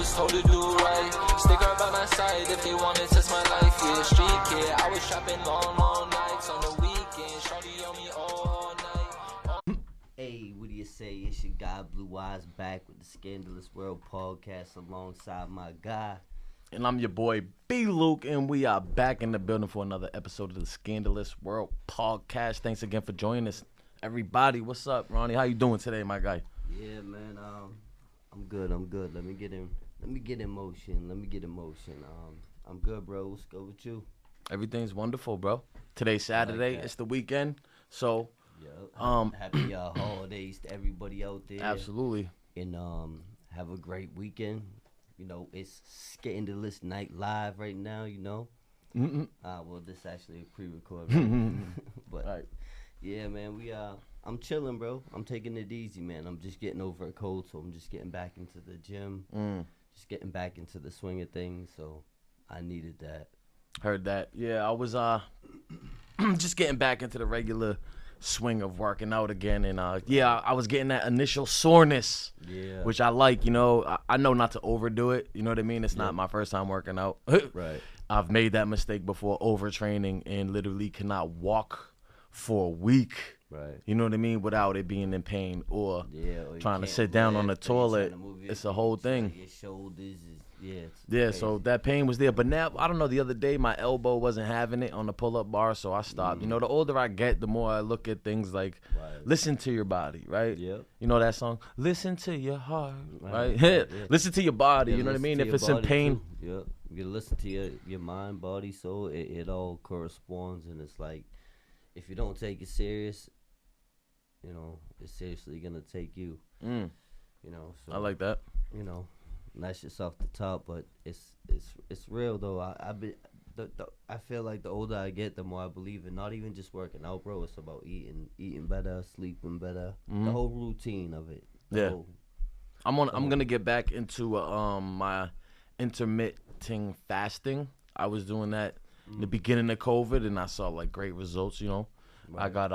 was told to do right. Stick around by my side if you wanna test my life. Yeah, street kid, I was shopping long nights on the weekend. Shorty on me all night. Hey, what do you say? It's your guy Blue Eyes back with the Scandalous World podcast alongside my guy. And I'm your boy B Luke, and we are back in the building for another episode of the Scandalous World podcast. Thanks again for joining us, everybody. What's up, Ronnie? How you doing today, my guy? Yeah, man. I'm good. Let me get in motion. I'm good, bro. What's good with you? Everything's wonderful, bro. Today's Saturday. It's the weekend, so happy holidays to everybody out there. Absolutely. And have a great weekend. You know, it's Scandalous Night Live right now, you know. Well, this is actually a pre-record, right? But, right. Yeah, man, I'm chilling, bro. I'm taking it easy, man. I'm just getting over a cold, so I'm just getting back into the gym. Just getting back into the swing of things, so I needed that. Heard that. Yeah, I was just getting back into the regular swing of working out again, and I was getting that initial soreness, which I like. You know, I know not to overdo it. You know what I mean? It's not my first time working out. Right. I've made that mistake before, overtraining, and literally cannot walk for a week. Right. You know what I mean? Without it being in pain or trying to sit down on the toilet. It's a whole thing. Your shoulders is crazy. So that pain was there. But now, I don't know, the other day my elbow wasn't having it on the pull-up bar, so I stopped. You know, the older I get, the more I look at things like listen to your body, right? Yep. You know that song? Listen to your heart, right? Listen to your body, you know what I mean? If it's in pain. Yep. You gotta listen to your mind, body, soul. It all corresponds, and it's like, if you don't take it serious, you know, it's seriously gonna take you. You know, so I like that. You know, and that's just off the top, but it's real though. I feel like the older I get, the more I believe in not even just working out, bro. It's about eating better, sleeping better, the whole routine of it. I'm gonna get back into my intermittent fasting. I was doing that in the beginning of COVID, and I saw like great results. You know. Right. I got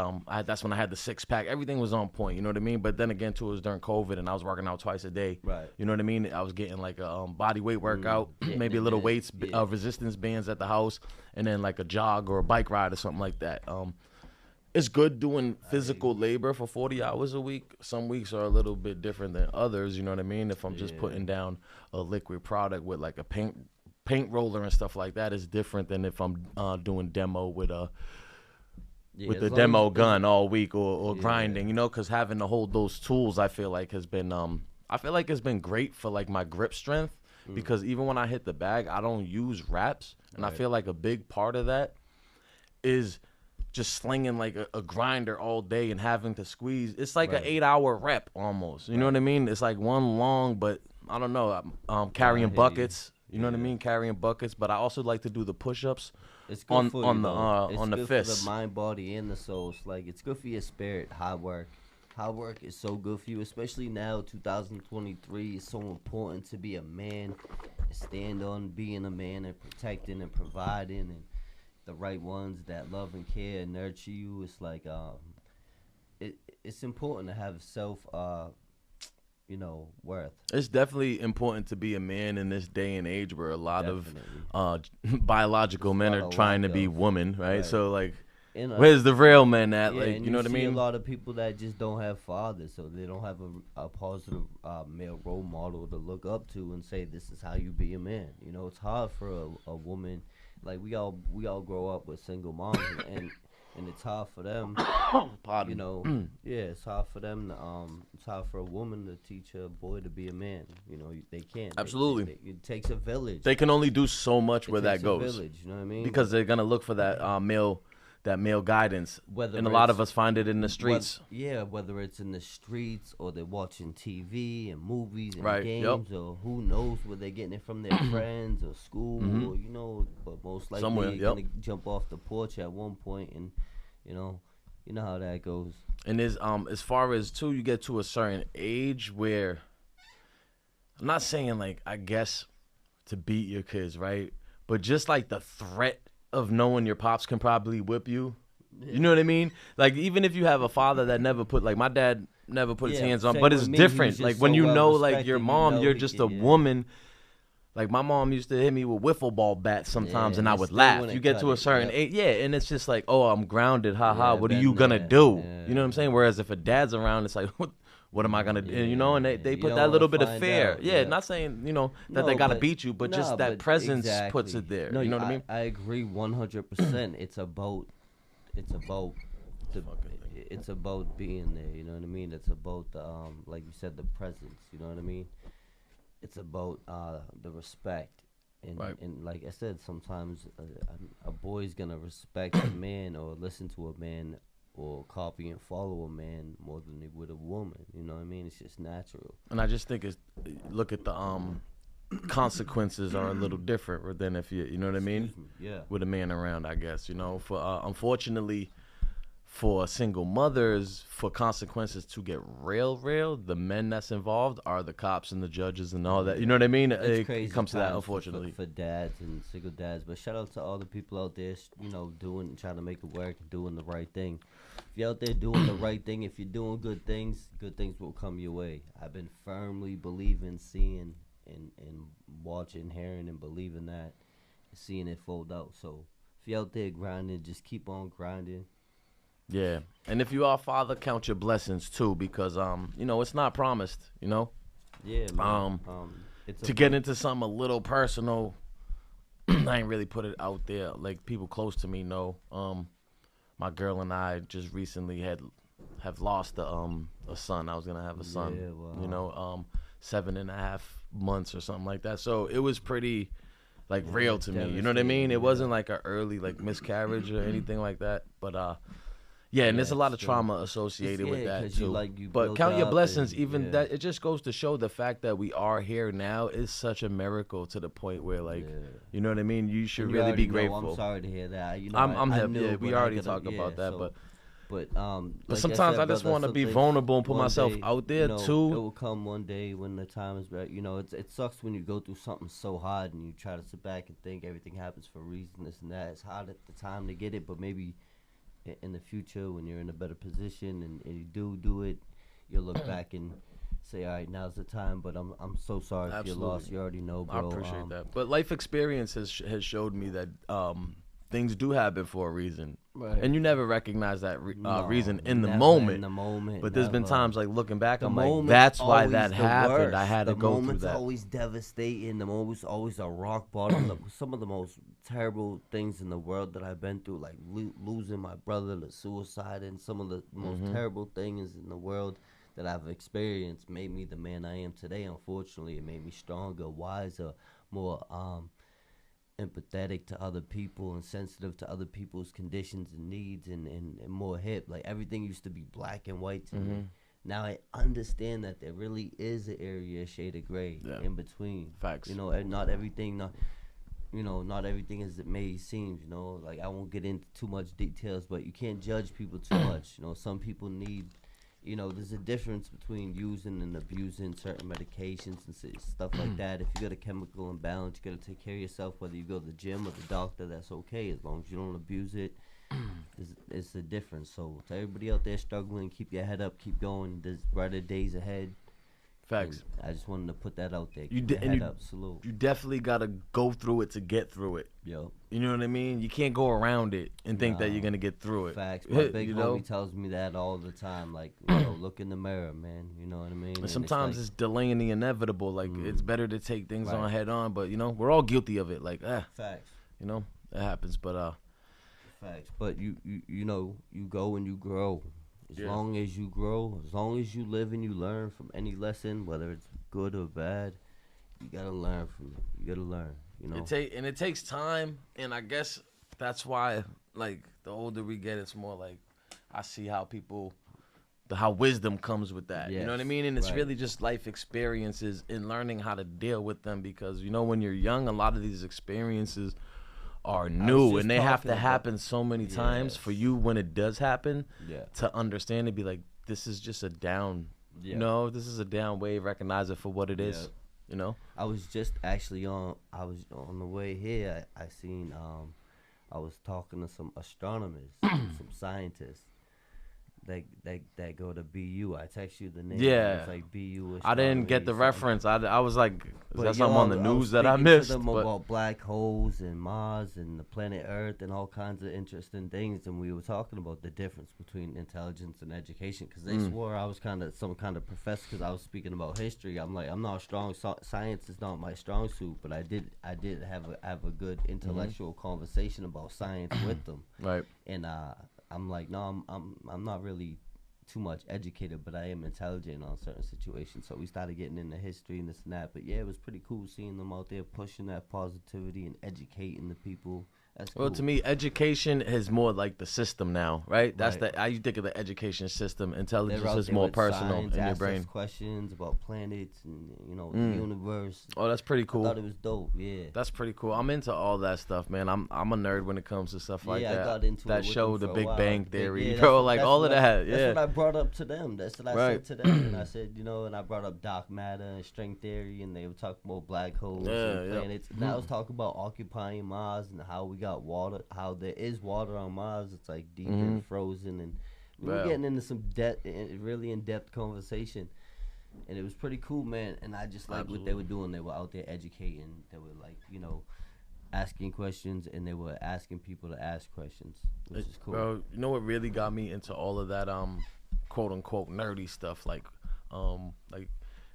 that's when I had the 6-pack. Everything was on point, you know what I mean? But then again, too, it was during COVID, and I was working out twice a day. Right. You know what I mean? I was getting like a body weight workout, maybe a little weights, resistance bands at the house, and then like a jog or a bike ride or something like that. It's good doing physical labor for 40 hours a week. Some weeks are a little bit different than others, you know what I mean? If I'm just putting down a liquid product with like a paint roller and stuff like that, is different than if I'm doing demo with the demo gun all week or grinding, you know, because having to hold those tools, I feel like has been it's been great for like my grip strength, because even when I hit the bag, I don't use wraps, and I feel like a big part of that is just slinging like a grinder all day and having to squeeze. It's like an 8-hour rep almost, you know what I mean? It's like one long, but I don't know, I'm carrying buckets. You know what I mean? Carrying buckets, but I also like to do the push-ups. It's good for on you, on the fist. For the mind, body, and the soul. It's like, it's good for your spirit. Hard work is so good for you, especially now, 2023. It's so important to be a man, and stand on being a man and protecting and providing, and the right ones that love and care and nurture you. It's like it's important to have self worth. It's definitely important to be a man in this day and age where a lot of biological men are trying to be women, right? So like, where's the real men at? Like, you know what I mean? A lot of people that just don't have fathers, so they don't have a positive male role model to look up to and say, this is how you be a man. You know, it's hard for a woman. Like, we all grow up with single moms, and it's hard for them. You know, it's hard for them. It's hard for a woman to teach a boy to be a man. You know, they can't. Absolutely. It takes a village. They can only do so much where that goes. Village, you know what I mean? Because they're gonna look for that male guidance, and a lot of us find it in the streets. Whether it's in the streets or they're watching TV and movies and games, or who knows where they're getting it from their friends or school, or, you know, but most likely you're gonna jump off the porch at one point, and you know how that goes. And there's as far as too, you get to a certain age where, I'm not saying like, I guess, to beat your kids, right? But just like the threat of knowing your pops can probably whip you. You know what I mean? Like, even if you have a father that never put, like, my dad never put his hands on, but it's different. Like, when you know, like, your mom, you're just a woman Like my mom used to hit me with wiffle ball bats sometimes, Yeah, and I and would still laugh. wouldn't You get cut to a it, certain yep. age, yeah, and it's just like, oh, I'm grounded, haha. Yeah, What are been you gonna there, do? yeah. You know what I'm saying? Whereas if a dad's around, it's like, what am I gonna do? You know, and they You put don't that wanna little bit of find fear. out, Yeah, yeah. not saying that they No, gotta but beat you, but just nah, that but presence puts exactly. it there. No, You know what I mean? I agree 100%. The, it's about being there. You know what I mean? It's about the like you said, the presence. You know what I mean? It's about the respect. Right. And like I said, sometimes a boy's gonna respect a man or listen to a man or copy and follow a man more than they would a woman. You know what I mean? It's just natural. And I just think look at the consequences are a little different than if you know what I mean? Yeah. With a man around, I guess, for unfortunately for single mothers, for consequences to get real, the men that's involved are the cops and the judges and all that. You know what I mean? It's crazy It comes to that, times unfortunately. for dads and single dads. But shout out to all the people out there, trying to make it work and doing the right thing. If you're out there doing the right thing, if you're doing good things will come your way. I've been firmly believing, seeing, and watching, hearing, and believing that, and seeing it fold out. So if you're out there grinding, just keep on grinding. Yeah, and if you are a father, count your blessings too, because it's not promised. Yeah, man. To get into something a little personal, I ain't really put it out there. Like people close to me know. My girl and I just recently have lost a son. I was gonna have a son. Yeah, wow. 7.5 months or something like that. So it was pretty real to me. You know what I devastating, mean? It yeah. wasn't like an early miscarriage or anything like that. But yeah, and there's a lot of trauma associated with that 'cause too. you But built count your up blessings. and- Even yeah. that, it just goes to show the fact that we are here now is such a miracle to the point where, you know what I mean. You should And you really be already know, grateful. I'm sorry to hear that. I'm I happy. knew, Yeah, we but I already gotta- talked about that, so- but But But sometimes I just brother, want to be something- vulnerable and put one myself day, out there It too. will come one day when the time is right. It sucks when you go through something so hard and you try to sit back and think everything happens for a reason, this and that. It's hard at the time to get it, but maybe in the future when you're in a better position and you do it, you'll look back and say, all right, now's the time. But I'm so sorry if you're lost. You already know, bro. I appreciate that. But life experience has showed me that things do happen for a reason. Right. And you never recognize that reason in the never moment. In the moment, But there's been never. times looking back, The I'm like, moment's that's why always that the happened. I worst. had to the go through moment's that. always devastating. The moment's always a rock bottom. Some of the most terrible things in the world that I've been through, like losing my brother to suicide, and some of the most terrible things in the world that I've experienced made me the man I am today. Unfortunately, it made me stronger, wiser, more empathetic to other people and sensitive to other people's conditions and needs, and more hip. Like everything used to be black and white to me. Now I understand that there really is an area, shade of gray in between. Facts. And not everything is it may seem. Like I won't get into too much details, but you can't judge people too much. Some people need. There's a difference between using and abusing certain medications and stuff like that. If you got a chemical imbalance, you got to take care of yourself. Whether you go to the gym or the doctor, that's okay as long as you don't abuse it. It's a difference. So to everybody out there struggling, keep your head up, keep going. There's brighter days ahead. Facts. And I just wanted to put that out there. You Keep your head you, up. Salute. you definitely got to go through it to get through it. Yo. You know what I mean? You can't go around it and think that you're going to get through it. Facts. My big You know? homie tells me that all the time. Like, look in the mirror, man. You know what I mean? And sometimes it's delaying the inevitable. Like, it's better to take things on head on. But, we're all guilty of it. Like, facts. it happens. But, Facts. But you go and you grow. As long as you grow, as long as you live and you learn from any lesson, whether it's good or bad, you gotta learn from it. You gotta learn. It takes time, and I guess that's why, like, the older we get, it's more like I see how how wisdom comes with that. You know what I mean? And it's really just life experiences and learning how to deal with them, because when you're young, a lot of these experiences are new, and they have to happen so many times for you when it does happen to understand and be like, this is just a down. This is a down wave. Recognize it for what it is. I was just actually on the way here. I seen I was talking to some astronomers, some scientists. that go to BU. I text you the name. Yeah. It's like BU. I didn't get the reference. I was like, is But that something on the news that I speaking missed? to them But about black holes and Mars and the planet Earth and all kinds of interesting things, and we were talking about the difference between intelligence and education, because they swore I was some kind of professor because I was speaking about history. I'm like, I'm not strong. Science is not my strong suit, but I did have a good intellectual conversation about science with them. right. And I'm like, no, I'm not really too much educated, but I am intelligent on certain situations. So we started getting into history and this and that. But yeah, it was pretty cool seeing them out there pushing that positivity and educating the people. That's cool. Well, to me, education is more like the system now, right? That's Right. how you think of the education system. They're Intelligence out is there more with personal science, in your ask brain. us questions about planets and the universe. Oh, that's pretty I cool. thought it was dope. Yeah. That's pretty cool. I'm into all that stuff, man. I'm a nerd when it comes to stuff like Yeah, I that. got into that it with show, them The for a Big while. Bang Big- Theory, yeah, bro. that's- Like that's all what of that. That's Yeah. what I brought up to them. That's what I Right. said to them. And I said, and I brought up dark matter and string theory, and they were talking about black holes and yeah. planets. And I was talking about occupying Mars and how we got water, how there is water on Mars. It's like deep and frozen, and we were Wow. getting into some really in-depth conversation. And it was pretty cool, man. And I just like what they were doing. They were out there educating. They were like, asking questions, and they were asking people to ask questions, which is cool. Bro, you know what really got me into all of that quote unquote nerdy stuff, like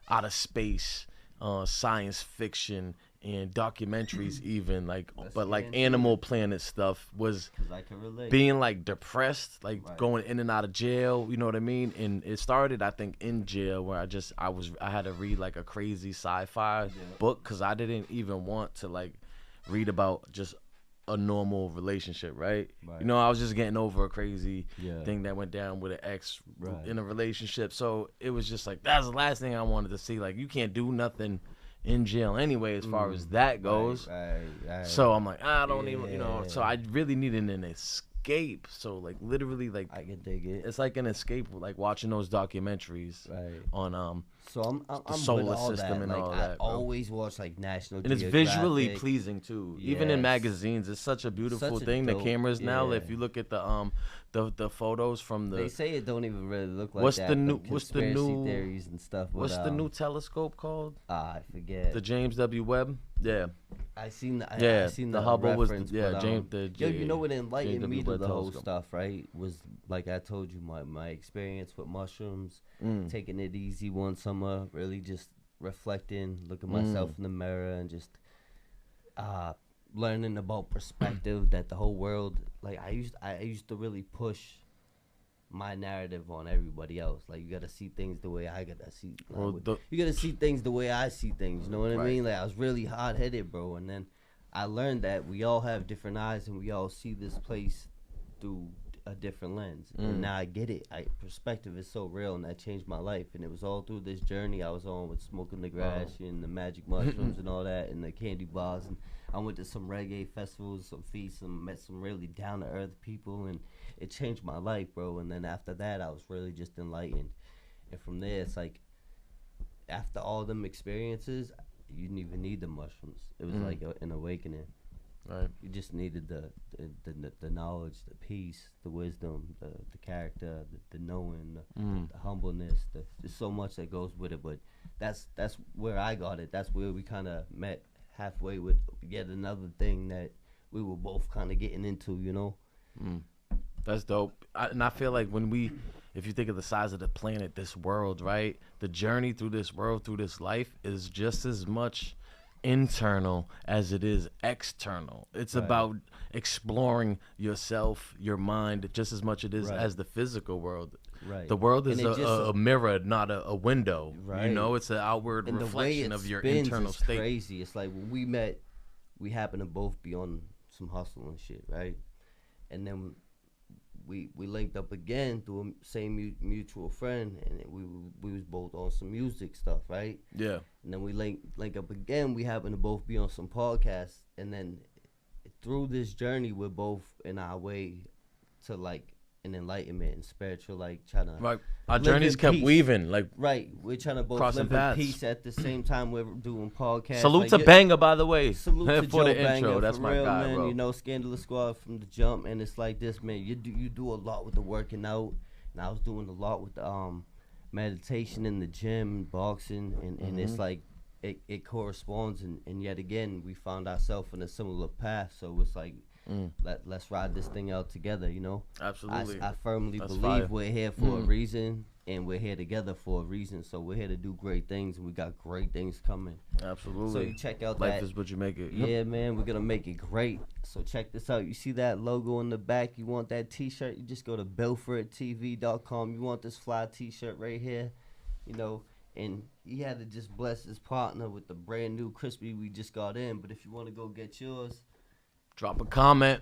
out of space, science fiction and documentaries even, but like Animal Planet stuff was 'Cause I can relate. being like depressed, like Right. going in and out of jail, you know what I mean? And it started, I think, in jail, where I had to read like a crazy sci-fi book, because I didn't even want to like read about just a normal relationship, right? Right. You know, I was just getting over a crazy Yeah. thing that went down with an ex Right. in a relationship. So it was just like, that's the last thing I wanted to see. Like, you can't do nothing in jail anyway, as far as that goes. Right. So I'm like, I don't even, Yeah. so I really needed an escape. So like literally, like I can dig it. it's like an escape, like watching those documentaries Right. on So I'm solar with all system that. and like, all I that, bro. always watch like National and it's Geographic. visually pleasing too. Even in Yes. magazines, it's such a beautiful Such a thing. The dope- cameras now, yeah. if you look at the photos from They the say it don't even really look like What's that. the new- but what's the conspiracy new- theories and stuff? what's but, the new telescope called? I forget. The James W. Webb. Yeah. I seen the Yeah, I seen the the Hubble was- reference, yeah, but, James- the yo, you know what James enlightened me W. to Webb the whole telescope. stuff, right? Was like I told you, my experience with mushrooms, taking it easy one summer, really just reflecting, looking myself in the mirror, and just learning about perspective. That the whole world, like I used to really push my narrative on everybody else. Like, you gotta see things the way I gotta see. Well, You gotta see things the way I see things. You know what I Right. mean? Like, I was really hard headed, bro. And then I learned that we all have different eyes, and we all see this place through a different lens. And now I get it. Perspective is so real, and that changed my life. And it was all through this journey I was on with smoking the grass and the magic mushrooms and all that, and the candy bars. And I went to some reggae festivals, some feasts, and met some really down to earth people, and it changed my life, bro. And then after that, I was really just enlightened. And from there, it's like, after all them experiences, you didn't even need the mushrooms. It was like an awakening. Right. You just needed the knowledge, the peace, the wisdom, the character, the knowing, the humbleness. There's so much that goes with it, but that's where I got it. That's where we kind of met halfway with yet another thing that we were both kind of getting into, you know? That's dope. And I feel like if you think of the size of the planet, this world, right? The journey through this world, through this life, is just as much internal as it is external. It's about exploring yourself, your mind, just as much it is as the physical world. Right. The world is And it just- a mirror, not a window. Right. You know, it's an outward And the way reflection it of your spins internal is state. crazy. It's like when we met, we happened to both be on some hustle and shit, right? And then we linked up again through a same mutual friend, and we was both on some music stuff, right? Yeah. And then we link up again. We happened to both be on some podcasts, and then through this journey, we're both in our way to like an enlightenment and spiritual, like trying to Right. Our live journeys in kept peace. weaving. Like, Right, we're trying to both Crossing live paths. in peace at the same time we're doing podcasts. salute like, to you- Banger, by the way. Salute to for the Joe Banger, intro. That's for my real, guy, man. bro. You know, Scandalous Squad from the jump, and it's like this, man. You do a lot with the working out and I was doing a lot with meditation in the gym, boxing, and it's like it corresponds, and yet again we found ourselves in a similar path. So it's like let's ride this thing out together, you know. Absolutely. I firmly That's believe fire. we're here for a reason, and we're here together for a reason. So we're here to do great things, and we got great things coming. Absolutely. So you check out Life that. is what you make it. Yeah, man, we're gonna make it great. So check this out. You see that logo in the back? You want that T-shirt? You just go to BelfordTV.com. You want this fly T-shirt right here, you know. And he had to just bless his partner with the brand new crispy we just got in. But if you want to go get yours, Drop a comment.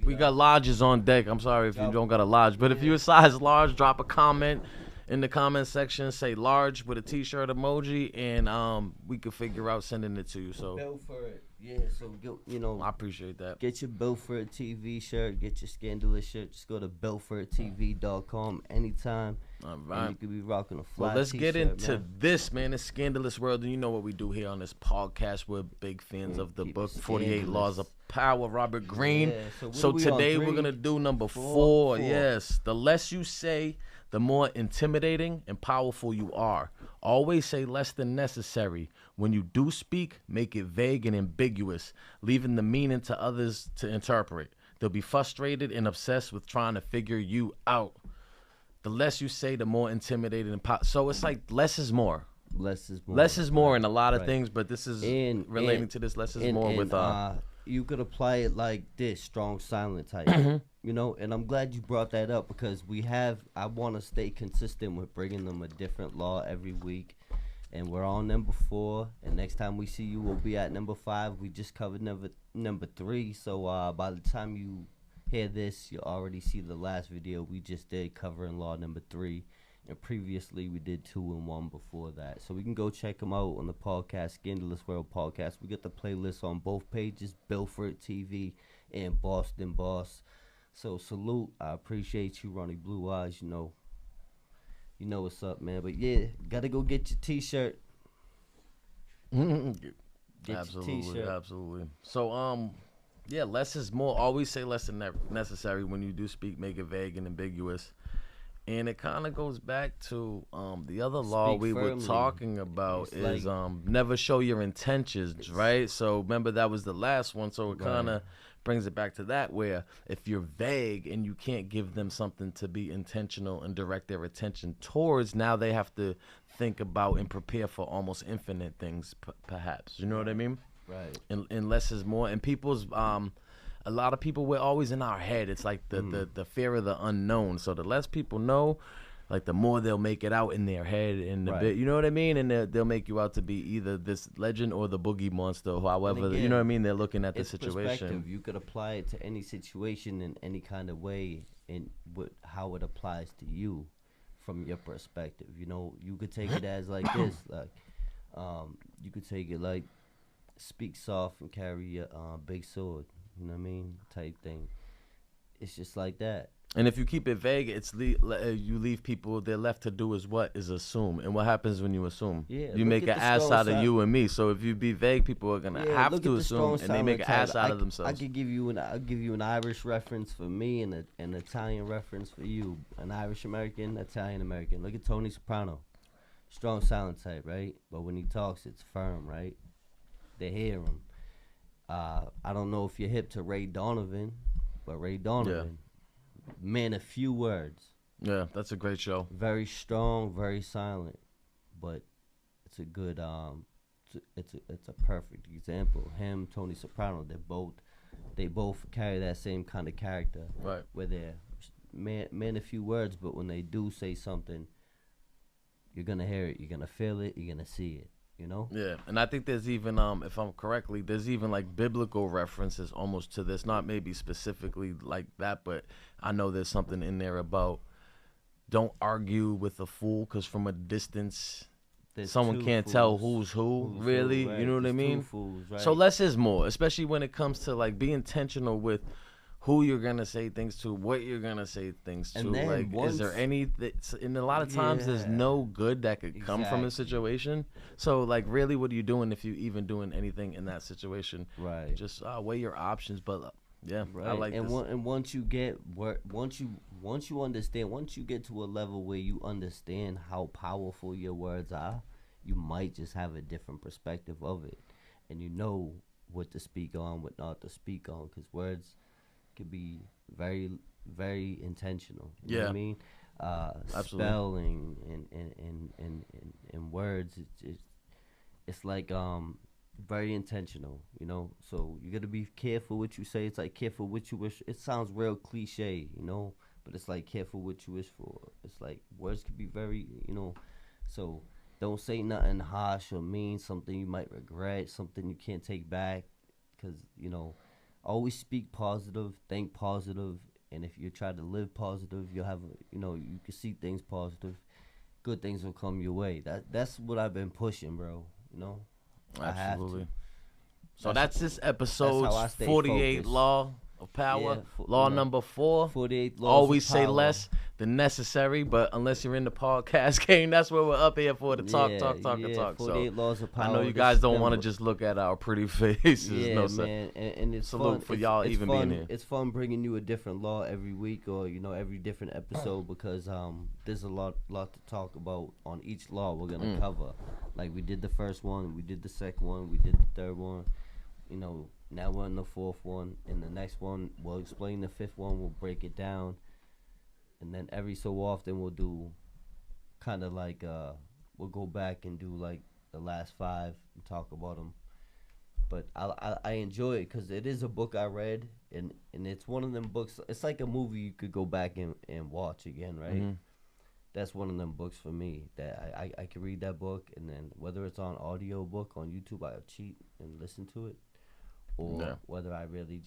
We got lodges on deck. I'm sorry if you don't got a lodge, but if you a size large, drop a comment in the comment section. Say large with a T-shirt emoji, and we could figure out sending it to you. So Belford, yeah. So go, you know, I appreciate that. get your Belford TV shirt, get your Scandalous shirt. Just go to BelfordTV.com anytime. All And right. you could be rocking a fly Well, let's get T-shirt, into man. this, man. It's Scandalous World, and you know what we do here on this podcast. We're big fans of the keep book, it 48 Laws of scandalous. Power, Robert Greene. Yeah, so what So are we on, today we're 3? going to do number 4. Four. Yes. The less you say, the more intimidating and powerful you are. Always say less than necessary. When you do speak, make it vague and ambiguous, leaving the meaning to others to interpret. They'll be frustrated and obsessed with trying to figure you out. The less you say, the more intimidating and so it's like less is more. Less is more. Less is more in a lot of Right. things, but this is And- relating and- to this. Less is And- more and, with you could apply it like this, strong silent type. You know, and I'm glad you brought that up because I want to stay consistent with bringing them a different law every week. And we're on number 4, and next time we see you, we'll be at number 5. We just covered number 3, so by the time you hear this, you already see the last video we just did covering law number 3, and previously we did 2 and 1 before that. So we can go check them out on the podcast, Scandalous World Podcast. We get the playlist on both pages, Belford TV and Boston Boss. So salute, I appreciate you, Ronnie Blue Eyes. You know what's up, man. But yeah, gotta go get your T-shirt. Get absolutely, your T-shirt. absolutely. So yeah, less is more. Always say less than necessary. When you do speak, make it vague and ambiguous. And it kind of goes back to the other law Speak we were firmly. talking about It's is like- never show your intentions, right? So remember that was the last one. So it Right. kind of brings it back to that, where if you're vague and you can't give them something to be intentional and direct their attention towards, now they have to think about and prepare for almost infinite things, perhaps. You know what I mean? Right. And less is more. And people's a lot of people, we're always in our head. It's like the fear of the unknown. So the less people know, like the more they'll make it out in their head, and the Right. bit, you know what I mean? And they'll make you out to be either this legend or the boogie monster, or however, again, you know what I mean? They're looking at the It's situation. perspective. You could apply it to any situation in any kind of way, and how it applies to you from your perspective. You know, you could take it as like this, like you could take it like speak soft and carry a big sword. You know what I mean? Type thing. It's just like that. And if you keep it vague, you leave people, they're left to do is what? Is assume. And what happens when you assume? Yeah, You look make at an the ass strong out of side. you and me. So if you be vague, people are gonna have look to at the assume, strong and they make an silent ass type. out of themselves. I could give you an Irish reference for me and an Italian reference for you. An Irish American, Italian American. Look at Tony Soprano, strong silent type, right? But when he talks, it's firm, right? They hear him. I don't know if you're hip to Ray Donovan, but Ray Donovan, man, a few words. Yeah, that's a great show. Very strong, very silent, but it's a good it's a perfect example. Him, Tony Soprano, they both carry that same kind of character, Right. where they're man a few words, but when they do say something, you're gonna hear it, you're gonna feel it, you're gonna see it. You know? Yeah, and I think there's even, if I'm correctly, there's even like biblical references almost to this. Not maybe specifically like that, but I know there's something in there about don't argue with a fool, because from a distance, There's someone two can't tell fools. who's who, Who's really. who, right. You know what I There's mean? two fools, right. So less is more, especially when it comes to like be intentional with who you're gonna say things to, what you're gonna say things to. And then Like, is there once- any? And a lot of times, there's Yeah. no good that could come from a Exactly. situation. So, like, really, what are you doing if you even doing anything in that situation? Right. Just weigh your options. But Yeah, Right. I like this. And once you get once you understand, once you get to a level where you understand how powerful your words are, you might just have a different perspective of it, and you know what to speak on, what not to speak on, because words could be very, very intentional. You know what I Yeah. mean? Absolutely. Spelling and words, it's like very intentional, you know. So you gotta be careful what you say. It's like careful what you wish. It sounds real cliche, you know, but it's like careful what you wish for. It's like words could be very, you know. So don't say nothing harsh or mean. Something you might regret. Something you can't take back. Cause you know, always speak positive. Think positive. And if you try to live positive, you'll have, you know, you can see things positive. Good things will come your way. That's what I've been pushing, bro. You know. I have Absolutely. to. So that's this episode's how I stay 48 focused. Law of Power. Yeah, Law you know, number 4. 48 laws Always of say power. less than necessary, but unless you're in the podcast game, that's what we're up here for, to talk, Yeah, talk. 48 So laws of power. I know you This guys is don't them want to with- just look at our pretty faces. Yeah, No, sir. man, and it's Salute fun for it's, y'all it's even fun, being here. It's fun bringing you a different law every week, or you know, every different episode, because there's a lot to talk about on each law we're gonna cover. Like we did the first one, we did the second one, we did the third one. You know, now we're on the fourth one, and the next one we'll explain the fifth one. We'll break it down, and then every so often we'll do kind of like we'll go back and do like the last 5 and talk about them. But I enjoy it because it is a book I read, and it's one of them books. It's like a movie you could go back and watch again, right? Mhm. That's one of them books for me that I can read that book, and then whether it's on audio book on YouTube, I'll cheat and listen to it, or Yeah. whether I really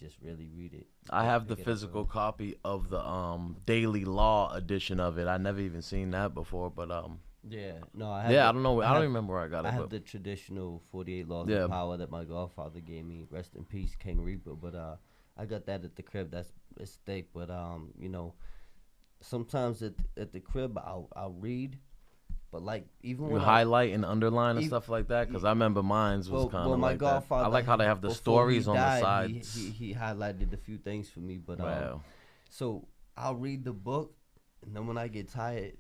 read it. I have the Pick it up physical and- copy of the Daily Law edition of it. I never even seen that before, but Yeah, no, I have. yeah, the- I don't know. I have- don't remember where I got I it. have But the traditional 48 laws Yeah. of power that my godfather gave me. Rest in peace, King Reaper. But I got that at the crib. That's it's thick. But you know, sometimes at the crib I'll read, but like even you when highlight and underline and Ev- stuff like that, because I remember mine's was kind of my like that. godfather, I like how they have the before he stories on the died, sides. He highlighted a few things for me. But Wow. so I'll read the book, and then when I get tired,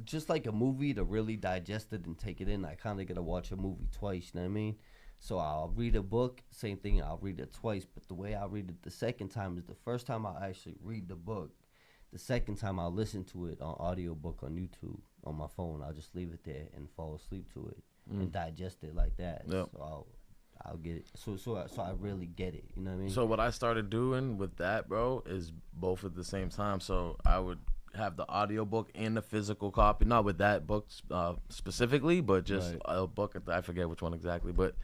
just like a movie, to really digest it and take it in, I kind of gotta watch a movie twice. You know what I mean? So I'll read a book, same thing. I'll read it twice, but the way I read it the second time is the first time I'll actually read the book. The second time I'll listen to it on audiobook on YouTube on my phone. I'll just leave it there and fall asleep to it and digest it like that. Yep. So I'll get it. So I really get it. You know what I mean? So what I started doing with that, bro, is both at the same time. So I would have the audiobook and the physical copy, not with that book specifically, but just Right. a book. I forget which one exactly, but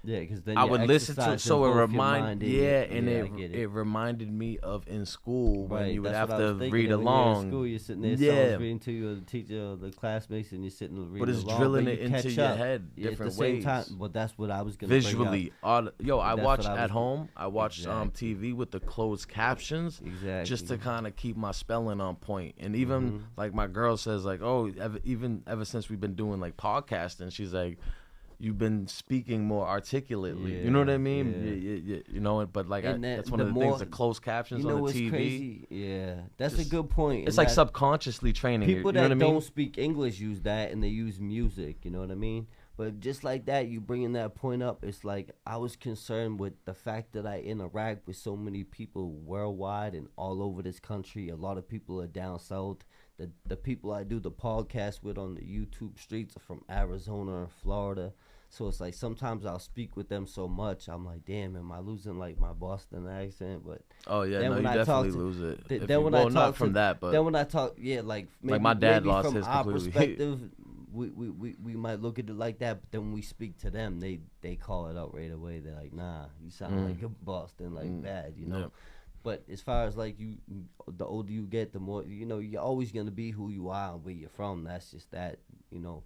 yeah, because then I you're would listen to it exercising so it both your remind mind and I get it reminded me of in school when Right, you would that's have what I was to thinking read of when you're along. in school, you're sitting there, Yeah. someone's reading to you, the teacher, the classmates, and you're sitting reading But it's along, drilling but it you into catch your up. head Yeah, different at the same ways. time. But that's what I was gonna bring Visually, up. yo, I That's watch what I at was- home. I watch Exactly. TV with the closed captions, Exactly. just to kind of keep my spelling on point. And even Mm-hmm. like my girl says, like, oh, even ever since we've been doing like podcasting, she's like, you've been speaking more articulately. You know what I mean? Yeah. You know, but like And that's that- one of the the more- things. The closed captions You know on the what's TV. crazy? Yeah, that's Just- a good point. It's and like that- subconsciously training. people you know that what I mean? don't speak English use that, and they use music. You know what I mean? But just like that, you bringing that point up, it's like I was concerned with the fact that I interact with so many people worldwide and all over this country. A lot of people are down south. The people I do the podcast with on the YouTube streets are from Arizona and Florida. So it's like sometimes I'll speak with them so much, I'm like, damn, am I losing like my Boston accent? But Oh yeah, then no, when you I talk definitely to- lose it. th- If then you- when well, I not talk from to, that, but then when I talk, yeah, like maybe, my dad maybe lost from his our completely. perspective, we might look at it like that, but then when we speak to them, they call it out right away. They're like, nah, you sound like a Boston, like bad, you know. Yeah. But as far as like you, the older you get, the more you know. You're always gonna be who you are and where you're from. That's just that, you know.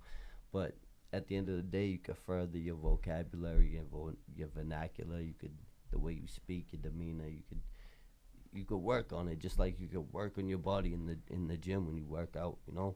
But at the end of the day, you could further your vocabulary and your vernacular. You could the way you speak, your demeanor. You could work on it just like you could work on your body in the gym when you work out. You know.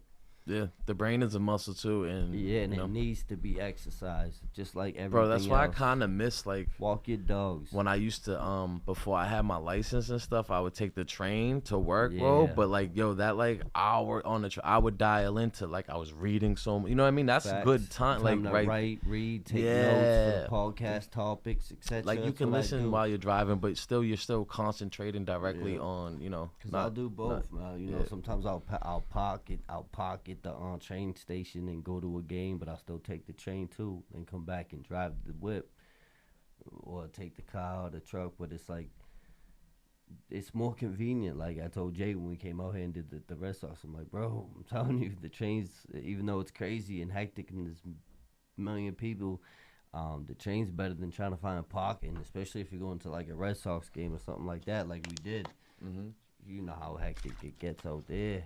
Yeah, the brain is a muscle too, and Yeah, and you know, it needs to be exercised, just like everything bro, that's why I else. kind of miss like Walk your dogs. when I used to before I had my license and stuff, I would take the train to work, bro. Yeah. But like, yo, that like hour on the I would dial into like I was reading you know what I mean? That's Facts. good time, like to right. write, read, take notes Yeah. for podcast topics, etc. Like you That's can what I listen do. while you're driving, but you're still concentrating directly on, you know. Cause I'll do both. You know, yeah. sometimes I'll pocket the train station and go to a game, but I'll still take the train too and come back and drive the whip or take the car or the truck. But it's like it's more convenient. Like I told Jay when we came out here and did the Red Sox, I'm like, bro, I'm telling you, the trains, even though it's crazy and hectic and there's million people, the train's better than trying to find parking, especially if you're going to like a Red Sox game or something like that, like we did. Mm-hmm. You know how hectic it gets out there.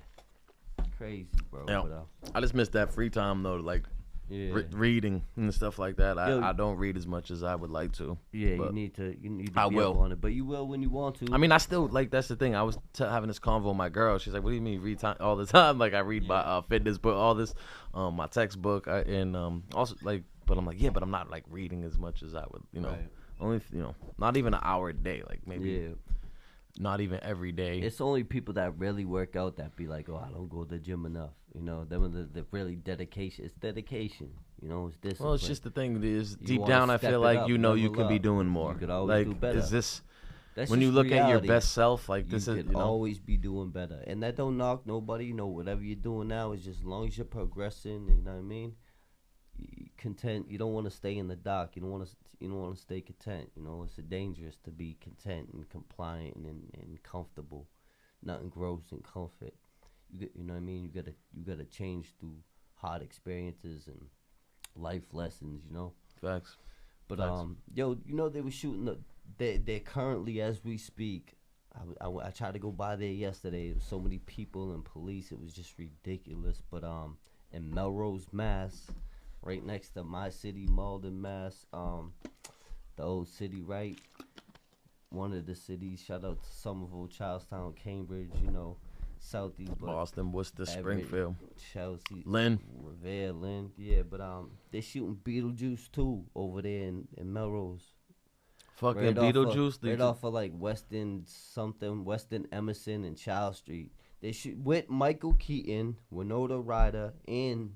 Crazy, bro. Yeah. But, I just miss that free time though, like yeah. reading and stuff like that. Yo, I don't read as much as I would like to. Yeah, but you need to I be will. up on it, but you will when you want to. I mean, I still like that's the thing. I was having this convo with my girl. She's like, "What do you mean read time all the time?" Like I read my fitness book, all this, my textbook, and also like, but I'm like, yeah, but I'm not like reading as much as I would, you know, Right. only not even an hour a day, like maybe Yeah. not even every day. It's only people that really work out that be like, oh, I don't go to the gym enough. You know, them are the really dedication. It's dedication. You know, it's discipline. Well, it's just the thing is You deep wanna down, I step feel it like up, you know you level could be up. doing more. You could always like, do better. is this That's when you just look at your reality. best self? Like You this is, could you know, always be doing better, and that don't knock nobody. You know, whatever you're doing now is just as long as you're progressing. You know what I mean? Content. You don't want to stay in the dock. You don't want to. You don't want to stay content. You know, it's dangerous to be content and compliant and comfortable. Nothing grows in comfort. You know what I mean? You gotta change through hard experiences and life lessons. You know. facts. But Facts. yo, you know they were shooting. They're currently as we speak. I tried to go by there yesterday. There was so many people and police. It was just ridiculous. But in Melrose, Mass, right next to my city, Malden, Mass, the old city, right? One of the cities. Shout out to Somerville, Charlestown, Cambridge. You know, Southeast, but Boston, Worcester, Everett, Springfield, Chelsea, Lynn. Revere, Lynn. Yeah, but they're shooting Beetlejuice too over there in Melrose. Fucking Right off of- Beetlejuice. right off of like Weston Emerson and Child Street. They shoot with Michael Keaton, Winona Ryder, and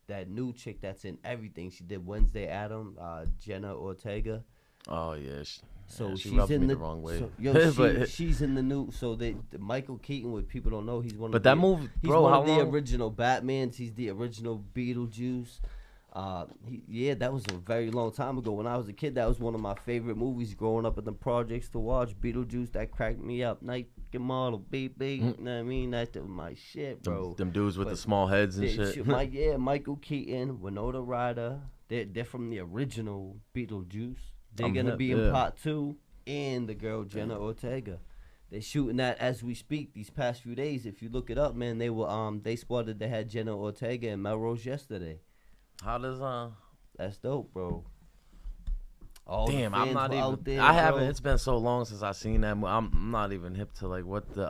that new chick that's in everything. She did Wednesday Adam, Jenna Ortega. Oh yeah. So yeah, she's rubbed in me the, the wrong way. So, yo, But- she's in the new. So Michael Keaton, what people don't know, he's one. But of that the, movie, he's bro, one how of the long? original Batmans. He's the original Beetlejuice. That was a very long time ago. When I was a kid, that was one of my favorite movies growing up in the projects to watch. Beetlejuice, that cracked me up. Night model, baby. You know what I mean? That was my shit, bro. Them dudes with But the small heads and shit. Michael Keaton, Winona Ryder. They're from the original Beetlejuice. They're I'm gonna hip, be in yeah. part 2, and the girl Jenna Ortega. They're shooting that as we speak. These past few days, if you look it up, man, they spotted they had Jenna Ortega in Melrose yesterday. How does That's dope, bro. All the Damn, I'm fans not were even. out there, I haven't. bro. It's been so long since I seen that. I'm not even hip to like what the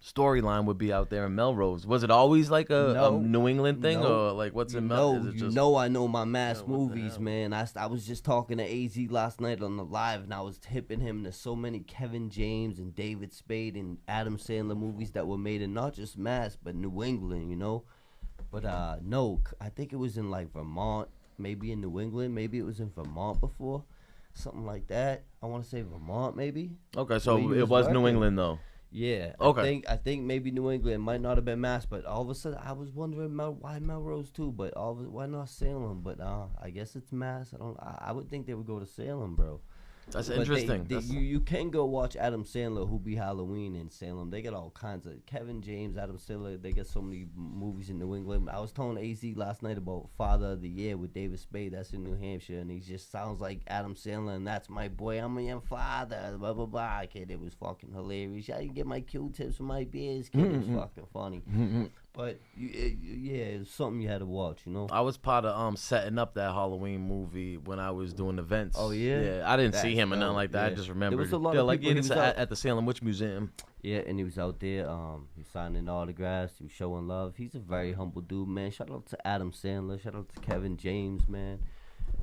storyline would be out there in Melrose. Was it always like a No. New England thing, No. or like what's You in know, Melrose? Is it you just know I know my mass Yeah, what the movies, hell? man. I was just talking to AZ last night on the live, and I was tipping him to so many Kevin James and David Spade and Adam Sandler movies that were made in not just mass, but New England, you know? But no, I think it was in like Vermont, maybe in New England, maybe it was in Vermont before, something like that. I want to say Vermont, maybe. okay? So Where you it was New working. England though. Yeah. Okay. I think maybe New England might not have been mass, but all of a sudden I was wondering why Melrose too, but why not Salem? But I guess it's mass. I would think they would go to Salem, bro. That's But interesting. you can go watch Adam Sandler, Who Be Halloween in Salem. They got all kinds of Kevin James, Adam Sandler. They got so many movies in New England. I was telling AZ last night about Father of the Year with David Spade. That's in New Hampshire, and he just sounds like Adam Sandler. And that's my boy. I'm your father. Blah blah blah. Kid, it was fucking hilarious. Yeah, you get my Q-tips for my beers. Kid, it was fucking funny. But yeah, it's something you had to watch, you know. I was part of setting up that Halloween movie when I was doing events. Oh yeah, yeah. I didn't see That's him or nothing dope, like that. yeah. I just remember. There was a lot They're of like, people. yeah, He this was is out, at the Salem Witch Museum. yeah, and he was out there. He was signing autographs. He was showing love. He's a very humble dude, man. Shout out to Adam Sandler. Shout out to Kevin James, man.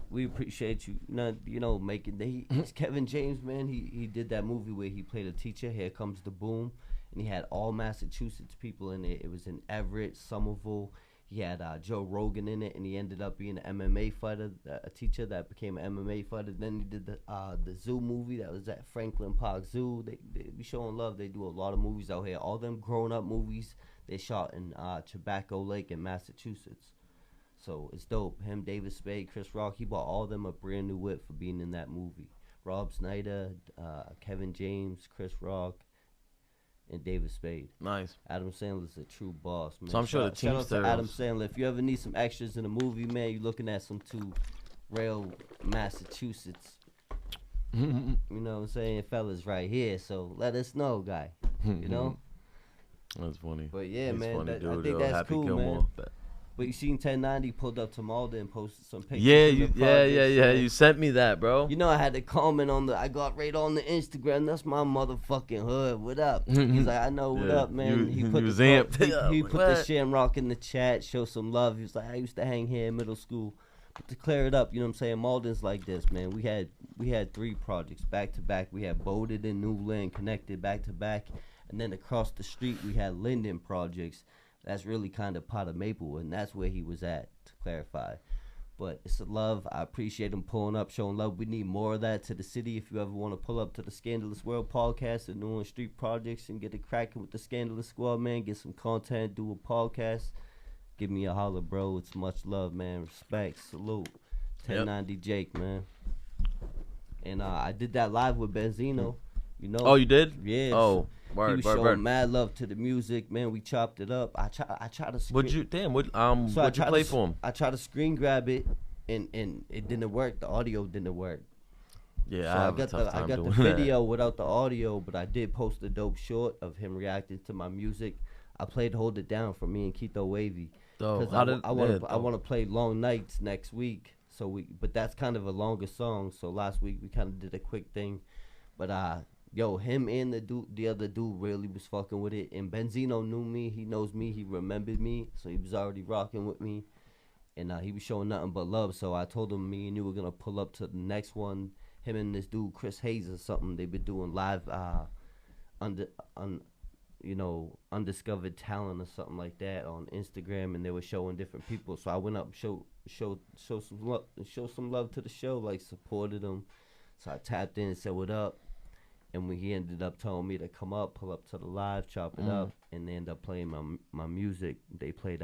We appreciate you, making. He's Kevin James, man. He did that movie where he played a teacher. Here Comes the Boom, and he had all Massachusetts people in it. It was in Everett, Somerville. He had Joe Rogan in it, and he ended up being an MMA fighter, a teacher that became an MMA fighter. Then he did the Zoo movie that was at Franklin Park Zoo. They be showing love. They do a lot of movies out here. All them grown up movies they shot in Tobacco Lake in Massachusetts. So it's dope. Him, David Spade, Chris Rock. He bought all them a brand new whip for being in that movie. Rob Snyder, Kevin James, Chris Rock, and David Spade. Nice. Adam Sandler's a true boss, man. So I'm sure the Shout out to Teamsters. Adam Sandler. If you ever need some extras in a movie, man, you're looking at some two real Massachusetts. You know what I'm saying? Fellas right here. So let us know, guy. You know? That's funny. But yeah, He's man, funny, I dude, think yo. that's Happy cool, Gilmore. man. But you seen 1090 pulled up to Malden and posted some pictures. Yeah, from the projects, man. You sent me that, bro. You know, I had to comment on I got right on the Instagram. That's my motherfucking hood. What up? He's like, I know, what Yeah, up, man? he put was the amped. He put the What? Shamrock in the chat, show some love. He was like, I used to hang here in middle school. But to clear it up, you know what I'm saying? Malden's like this, man. We had 3 projects back to back. We had Bowden and Newland connected back to back. And then across the street, we had Linden projects. That's really kind of pot of Maple, and that's where he was at, to clarify. But it's a love. I appreciate him pulling up, showing love. We need more of that to the city. If you ever want to pull up to the Scandalous World podcast and doing street projects and get it cracking with the Scandalous Squad, man, get some content, do a podcast, give me a holler, bro. It's much love, man. Respect, salute. 1090 Jake, man. And I did that live with Benzino. You know? Oh, you did? Yeah. Oh, he word, was word, showing word. mad love to the music, man. We chopped it up. I try to. What'd you I tried play to, for him? I tried to screen grab it, and it didn't work. The audio didn't work. Yeah, So I have a tough I time got the doing video without the audio, but I did post a dope short of him reacting to my music. I played "Hold It Down" for me and Keto Wavy. Dope. Because I want dope. to play "Long Nights" next week. But that's kind of a longer song. So last week we kind of did a quick thing, but yo, him and the other dude really was fucking with it. And Benzino knew me. He knows me. He remembered me. So he was already rocking with me. And he was showing nothing but love. So I told him me and you were going to pull up to the next one. Him and this dude, Chris Hayes or something. They've been doing live undiscovered talent or something like that on Instagram. And they were showing different people. So I went up and show some love to the show. Like, supported them. So I tapped in and said, what up? And when he ended up telling me to come up, pull up to the live, chop it up, and they ended up playing my music. They played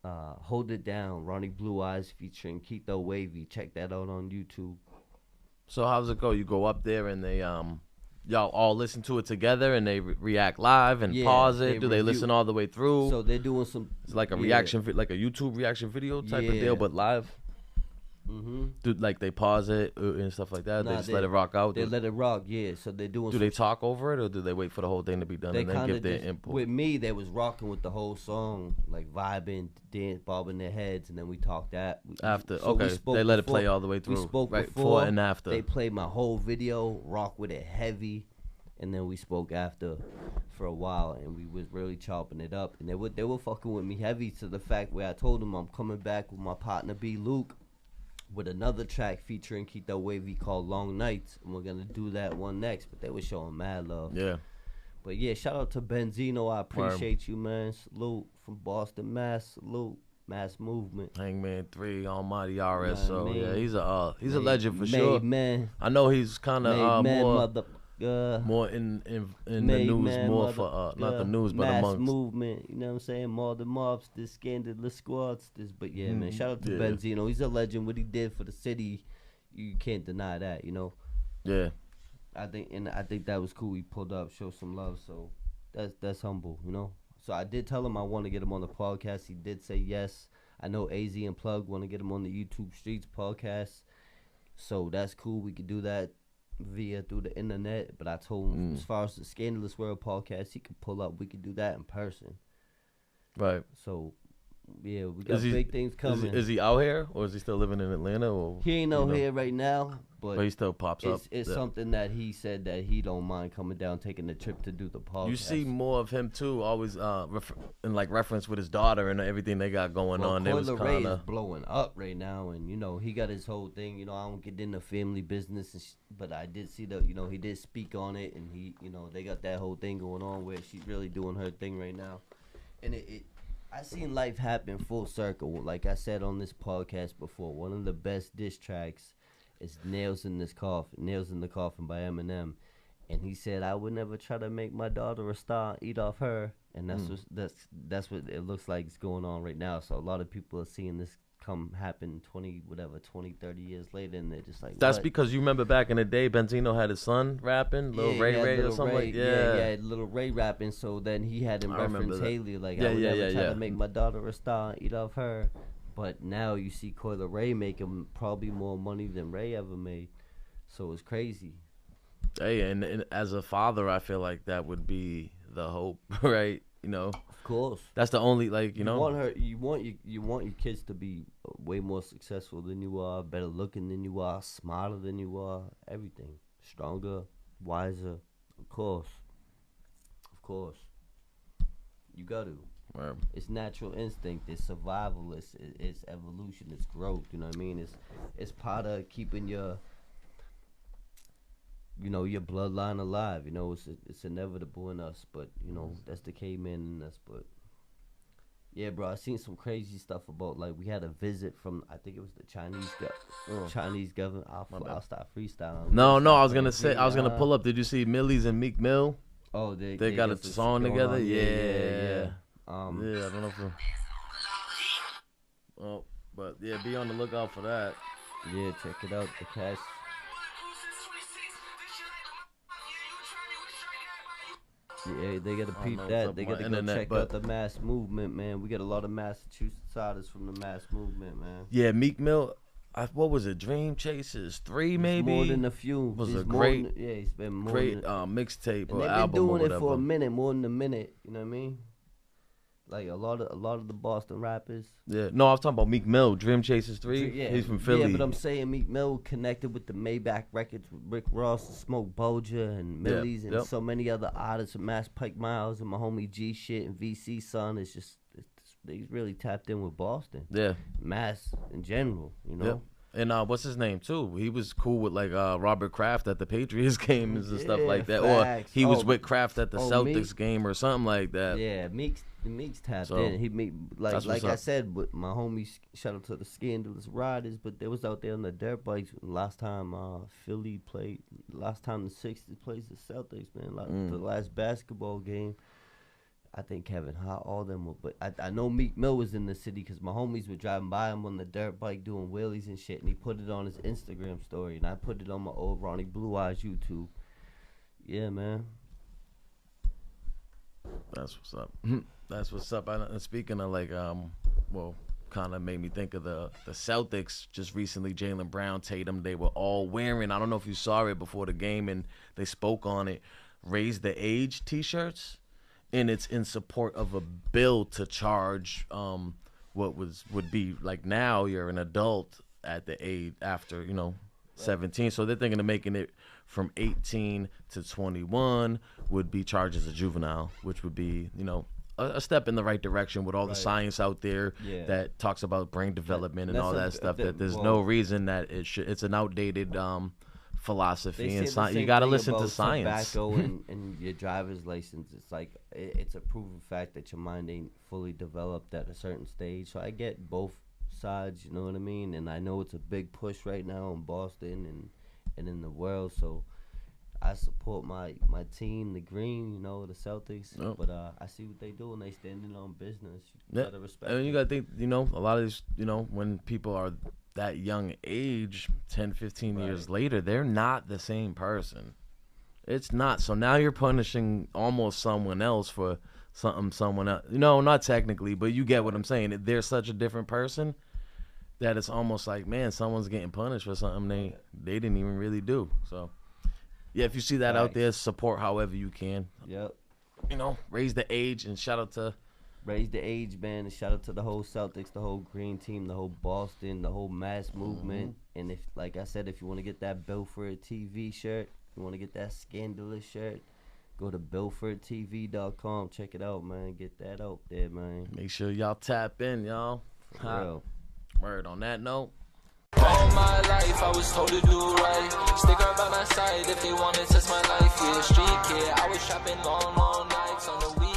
Hold It Down, Ronnie Blue Eyes featuring Keto Wavy. Check that out on YouTube. So how's it go? You go up there and they y'all all listen to it together and they react live and pause it. Do they review. listen all the way through? So they're doing some. It's like a reaction, like a YouTube reaction video type of deal, but live. Mm-hmm. Do like they pause it and stuff like that? Nah, they just let it rock out. They let it rock, yeah. So they're doing. Do they talk over it or do they wait for the whole thing to be done and then give their input? With me, they was rocking with the whole song, like vibing, dance, bobbing their heads, and then we talked that After, so okay, they let it play all the way through. We spoke right before and after. They played my whole video, rock with it heavy, and then we spoke after for a while, and we was really chopping it up, and they were fucking with me heavy to the fact where I told them I'm coming back with my partner B Luke with another track featuring Keto Wavy called Long Nights, and we're gonna do that one next. But they were showing mad love. Yeah. But yeah, shout out to Benzino. I appreciate you, man. Salute from Boston, Mass. Salute, Mass Movement. Hangman 3, Almighty RS. Nah, So man. yeah, he's a legend for sure. Man. I know he's kind of more in the news, man, more for not the news, but Mass amongst Movement. You know what I'm saying? More the mobs, this Scandalous Squads, this. But yeah, man. Shout out to Yeah. Benzino. He's a legend. What he did for the city, you can't deny that. You know. yeah. I think that was cool. He pulled up, showed some love. So that's humble. You know. So I did tell him I want to get him on the podcast. He did say yes. I know AZ and Plug want to get him on the YouTube Streets podcast. So that's cool. We could do that through the internet. But I told him as far as the Scandalous World podcast, he could pull up. We could do that in person. Right. So, yeah, we got big things coming. Is he out here, or is he still living in Atlanta? Or He ain't out here right now, but he still pops up. It's something that he said that he don't mind coming down, taking the trip to do the podcast. You see more of him too, always in like reference with his daughter and everything they got going on. They was Ray is blowing up right now, and he got his whole thing. I don't get into family business, but I did see he did speak on it, and they got that whole thing going on where she's really doing her thing right now, and I seen life happen full circle. Like I said on this podcast before, one of the best diss tracks is Nails in the Coffin by Eminem. And he said, I would never try to make my daughter a star, eat off her. And that's what it looks like is going on right now. So a lot of people are seeing this happen 20, 30 years later, and they're just like, that's what? Because you remember back in the day, Benzino had his son rapping, Lil Ray or something like that. Yeah, Lil Ray rapping, so then he had him reference Haley, like, I would never try to make my daughter a star, eat off her. But now you see Coyle Ray making probably more money than Ray ever made, so it's crazy. Hey, and as a father, I feel like that would be the hope, right? Of course. That's the only you want your kids to be way more successful than you are, better looking than you are, smarter than you are, everything, stronger, wiser. Of course. You got to. Right. It's natural instinct. It's survival. It's evolution. It's growth. You know what I mean? It's part of keeping your your bloodline alive. It's inevitable in us, but that's the caveman in us. But yeah, bro, I seen some crazy stuff about, like, we had a visit from, I think it was the Chinese government. I'll start freestyling. No, I was gonna pull up. Did you see Millie's and Meek Mill? Oh, they got a song together. Yeah. I don't know if. Oh, but yeah, be on the lookout for that. Yeah, check it out. The Cash. Yeah, they gotta peep that. They gotta go check out the mass movement, man. We got a lot of Massachusettsiders from the mass movement, man. Yeah, Meek Mill. What was it? Dream Chasers 3, maybe. More than a few. Was a great. He's been more great mixtape or album. They've been doing it for a minute, more than a minute. You know what I mean? Like a lot of the Boston rappers. Yeah, no, I was talking about Meek Mill, Dream Chasers 3. Yeah, he's from Philly. Yeah, but I'm saying Meek Mill connected with the Maybach Records with Rick Ross, and Smoke Bolger, and Millie's, and so many other artists, and Mass Pike Miles, and my homie G Shit, and VC Son. They really tapped in with Boston. Yeah, Mass in general, Yep. And what's his name too? He was cool with like Robert Kraft at the Patriots games and stuff like that. Facts. Or he was with Kraft at the Celtics game or something like that. Yeah, Meek's tapped in. He like I said, with my homies, shout out to the Scandalous Riders, but they was out there on the dirt bikes last time Philly played. Last time the Sixers played the Celtics, man. The last basketball game. I think Kevin Hart, all them were, but I know Meek Mill was in the city because my homies were driving by him on the dirt bike doing wheelies and shit, and he put it on his Instagram story, and I put it on my old Ronnie Blue Eyes YouTube. Yeah, man. That's what's up. That's what's up. Speaking of kind of made me think of the Celtics just recently. Jaylen Brown, Tatum, they were all wearing, I don't know if you saw it before the game, and they spoke on it, Raise the Age t-shirts. And it's in support of a bill to charge what would be like, now you're an adult at the age after 17, so they're thinking of making it from 18 to 21 would be charged as a juvenile, which would be a step in the right direction with all the science out there that talks about brain development and all that stuff. That there's no reason that it's an outdated philosophy and science. You got to listen to science. Tobacco and your driver's license. It's like it's a proven fact that your mind ain't fully developed at a certain stage. So I get both sides. You know what I mean? And I know it's a big push right now in Boston and in the world. So I support my team, the Green. The Celtics. Yep. But I see what they do and they standing on business. You gotta respect. And you gotta think. A lot of these. When people are that young age, 10, 15 years later, they're not the same person. It's not. So now you're punishing almost someone else for someone else. Not technically, but you get what I'm saying. They're such a different person that it's almost like, man, someone's getting punished for something they didn't even really do. So, yeah, if you see that out there, support however you can. Yep. Raise the age, and shout out to raise the age, man. And shout out to the whole Celtics, the whole Green Team, the whole Boston, the whole mass movement. And if, like I said, if you want to get that Belfort TV shirt, you want to get that Scandalous shirt, go to BelfortTV.com. Check it out, man. Get that out there, man. Make sure y'all tap in, y'all. For real. Word on that note. All my life I was told to do right. Stick around by my side if they want to test my life. Yeah, street kid, I was shopping long nights on the weekend.